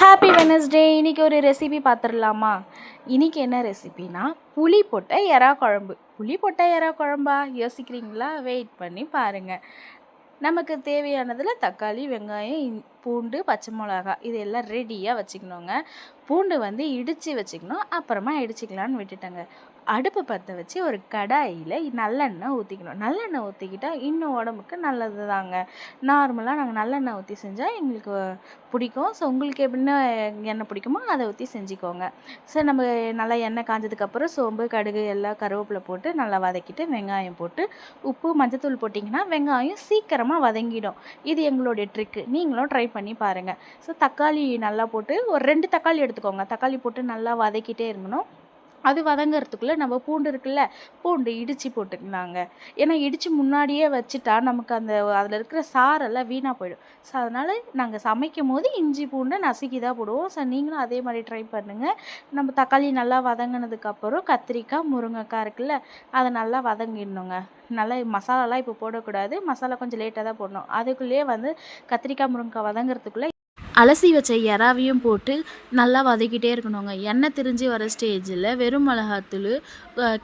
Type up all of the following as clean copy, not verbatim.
Happy Wednesday. இன்றைக்கி ஒரு recipe பார்த்துடலாமா? இன்றைக்கி என்ன ரெசிபினா புளி போட்ட எறா குழம்பு. புளி போட்ட எறா குழம்பா யோசிக்கிறீங்களா? வெயிட் பண்ணி பாருங்கள். நமக்கு தேவையானதில் தக்காளி, வெங்காயம், பூண்டு, பச்சை மிளகா இது எல்லாம் ரெடியாக வச்சுக்கணுங்க. பூண்டு இடித்து வச்சுக்கணும், அப்புறமா இடிச்சிக்கலான்னு விட்டுட்டேங்க. அடுப்பு பற்ற வச்சு ஒரு கடாயில் நல்லெண்ணெய் ஊற்றிக்கணும். நல்லெண்ணெய் ஊற்றிக்கிட்டால் இன்னும் உடம்புக்கு நல்லது தாங்க. நார்மலாக நாங்கள் நல்லெண்ணெய் ஊற்றி செஞ்சால் எங்களுக்கு பிடிக்கும். ஸோ உங்களுக்கு எப்படின்னா எண்ணெய் பிடிக்குமோ அதை ஊற்றி செஞ்சுக்கோங்க. ஸோ நம்ம நல்லா எண்ணெய் காஞ்சதுக்கப்புறம் சோம்பு, கடுகு எல்லாம் கருவேப்பிலை போட்டு நல்லா வதக்கிட்டு வெங்காயம் போட்டு உப்பு, மஞ்சத்தூள் போட்டிங்கன்னா வெங்காயம் சீக்கிரமாக வதங்கிடும். இது எங்களுடைய ட்ரிக்கு. நீங்களும் ட்ரை பண்ணி பாருங்கள். ஸோ தக்காளி நல்லா போட்டு ஒரு 2 தக்காளி எடுத்துக்கோங்க. தக்காளி போட்டு நல்லா வதக்கிட்டே இருக்கணும். அது வதங்கிறதுக்குள்ளே நம்ம பூண்டு இருக்குல்ல, பூண்டு இடித்து போட்டுக்கலாங்க. ஏன்னா இடித்து முன்னாடியே வச்சுட்டா நமக்கு அதில் இருக்கிற சாரெல்லாம் வீணாக போயிடும். ஸோ அதனால் நாங்கள் சமைக்கும் போது இஞ்சி பூண்டை நசுக்கி தான் போடுவோம். ஸோ நீங்களும் அதே மாதிரி ட்ரை பண்ணுங்கள். நம்ம தக்காளி நல்லா வதங்கினதுக்கப்புறம் கத்திரிக்காய், முருங்கைக்காய் இருக்குல்ல, அதை நல்லா வதங்கிடணுங்க. நல்லா மசாலாலாம் இப்போ போடக்கூடாது. மசாலா கொஞ்சம் லேட்டாக தான் போடணும். அதுக்குள்ளேயே கத்திரிக்காய், முருங்கைக்காய் வதங்கிறதுக்குள்ளே அலசி வச்ச எறாவையும் போட்டு நல்லா வதக்கிட்டே இருக்கணுங்க. எண்ணெய் திரிஞ்சு வர ஸ்டேஜில் வெறும் மிளகாத்தூள்,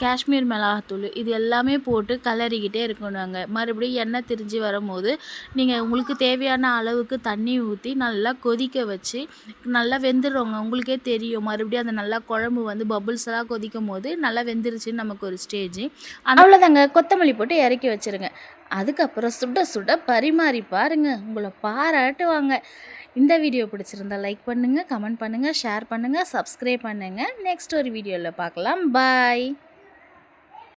காஷ்மீர் மிளகாத்தூள் இது எல்லாமே போட்டு கலரிக்கிட்டே இருக்கணுங்க. மறுபடியும் எண்ணெய் திரிஞ்சு வரும்போது நீங்கள் உங்களுக்கு தேவையான அளவுக்கு தண்ணி ஊற்றி நல்லா கொதிக்க வச்சு நல்லா வெந்துடுவோங்க. உங்களுக்கே தெரியும். மறுபடியும் அந்த நல்லா குழம்பு பபுள்ஸ் எல்லாம் கொதிக்கும் போது நல்லா வெந்துருச்சுன்னு நமக்கு ஒரு ஸ்டேஜ். அவ்வளோதாங்க. கொத்தமல்லி போட்டு இறக்கி வச்சுருங்க. அதுக்கப்புறம் சுட சுட பரிமாறி பாருங்கள், உங்களை பாராட்டுவாங்க. இந்த வீடியோ பிடிச்சிருந்தா லைக் பண்ணுங்கள், கமெண்ட் பண்ணுங்கள், ஷேர் பண்ணுங்கள், சப்ஸ்கிரைப் பண்ணுங்கள். நெக்ஸ்ட் ஒரு வீடியோவில் பார்க்கலாம். பாய்.